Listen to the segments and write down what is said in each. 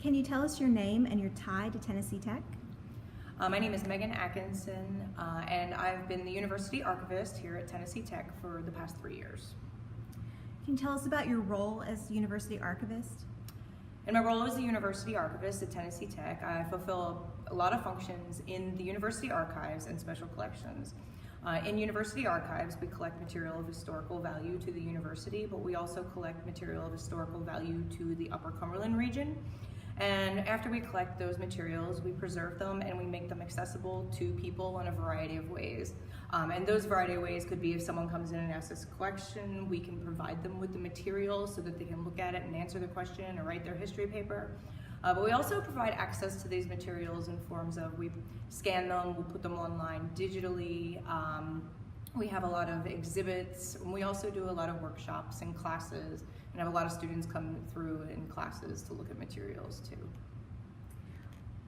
Can you tell us your name and your tie to Tennessee Tech? My name is Megan Atkinson, and I've been the University Archivist here at Tennessee Tech for the past 3 years. Can you tell us about your role as University Archivist? In my role as the University Archivist at Tennessee Tech, I fulfill a lot of functions in the University Archives and Special Collections. In University Archives, we collect material of historical value to the university, but we also collect material of historical value to the Upper Cumberland region. And after we collect those materials, we preserve them and we make them accessible to people in a variety of ways. And those variety of ways could be if someone comes in and asks us a question, we can provide them with the material so that they can look at it and answer the question or write their history paper. But we also provide access to these materials in forms of, we scan them, we put them online digitally. We have a lot of exhibits, and we also do a lot of workshops and classes, and have a lot of students come through in classes to look at materials too.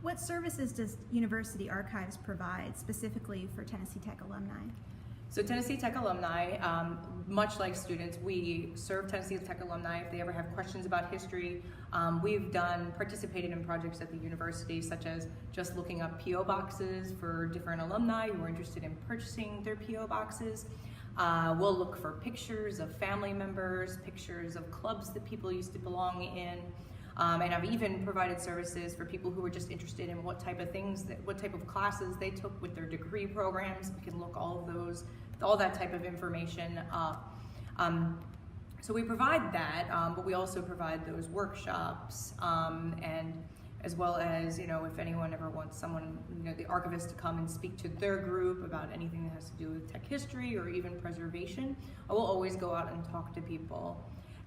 What services does University Archives provide specifically for Tennessee Tech alumni? So Tennessee Tech alumni, much like students, we serve Tennessee Tech alumni if they ever have questions about history. We've participated in projects at the university, such as just looking up P.O. boxes for different alumni who are interested in purchasing their P.O. boxes. We'll look for pictures of family members, pictures of clubs that people used to belong in. And I've even provided services for people who are just interested in what type of classes they took with their degree programs. We can look all that type of information up. So we provide that, but we also provide those workshops, and as well as, if anyone ever wants someone, the archivist to come and speak to their group about anything that has to do with tech history or even preservation, I will always go out and talk to people.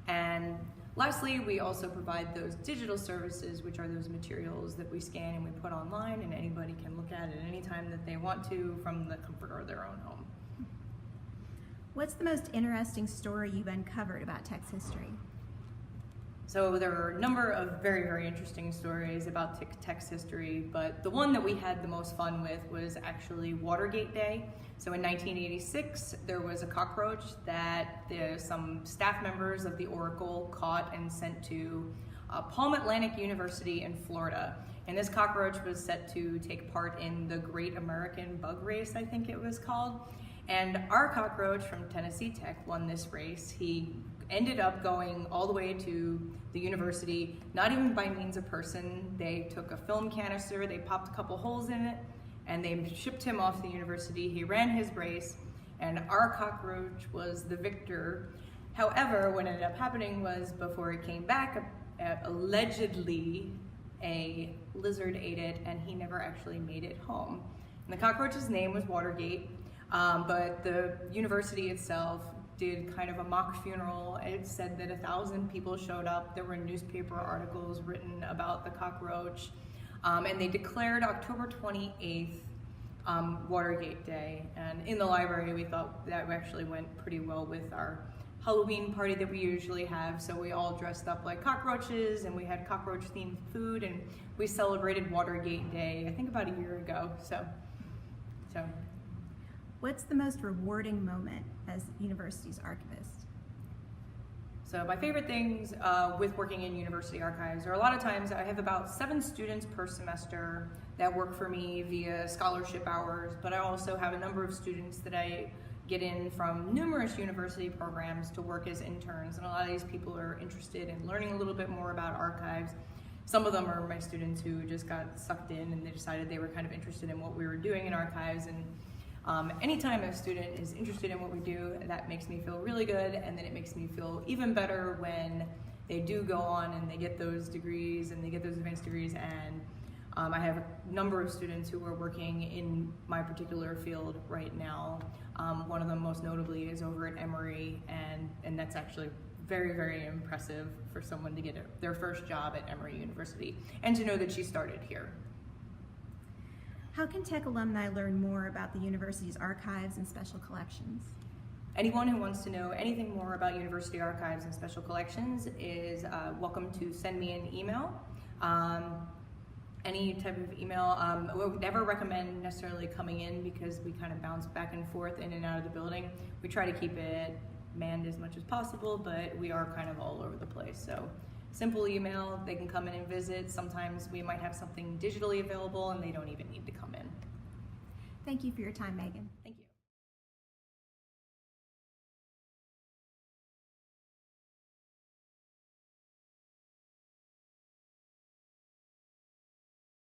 And lastly, we also provide those digital services, which are those materials that we scan and we put online, and anybody can look at it anytime that they want to from the comfort of their own home. What's the most interesting story you've uncovered about Tech's history? So there are a number of very, very interesting stories about Tech's history, but the one that we had the most fun with was actually Watergate Day. So in 1986, there was a cockroach that some staff members of the Oracle caught and sent to Palm Atlantic University in Florida. And this cockroach was set to take part in the Great American Bug Race, I think it was called. And our cockroach from Tennessee Tech won this race. He ended up going all the way to the university, not even by means of person. They took a film canister, they popped a couple holes in it, and they shipped him off to the university. He ran his race, and our cockroach was the victor. However, what ended up happening was, before it came back, allegedly a lizard ate it, and he never actually made it home. And the cockroach's name was Watergate, but the university itself did kind of a mock funeral. It said that 1,000 people showed up. There were newspaper articles written about the cockroach. And they declared October 28th Watergate Day. And in the library, we thought that actually went pretty well with our Halloween party that we usually have. So we all dressed up like cockroaches, and we had cockroach themed food, and we celebrated Watergate Day, I think about a year ago. So. What's the most rewarding moment as university's archivist? So my favorite things with working in university archives are, a lot of times I have about 7 students per semester that work for me via scholarship hours, but I also have a number of students that I get in from numerous university programs to work as interns, and a lot of these people are interested in learning a little bit more about archives. Some of them are my students who just got sucked in and they decided they were kind of interested in what we were doing in archives. And anytime a student is interested in what we do, that makes me feel really good, and then it makes me feel even better when they do go on and they get those degrees and they get those advanced degrees. And I have a number of students who are working in my particular field right now. One of them most notably is over at Emory, and that's actually very, very impressive for someone to get their first job at Emory University and to know that she started here. How can Tech alumni learn more about the university's archives and special collections? Anyone who wants to know anything more about university archives and special collections is welcome to send me an email. Any type of email. We would never recommend necessarily coming in because we kind of bounce back and forth in and out of the building. We try to keep it manned as much as possible, but we are kind of all over the place. So simple email, they can come in and visit. Sometimes we might have something digitally available and they don't even need to come in. Thank you for your time, Megan. Thank you.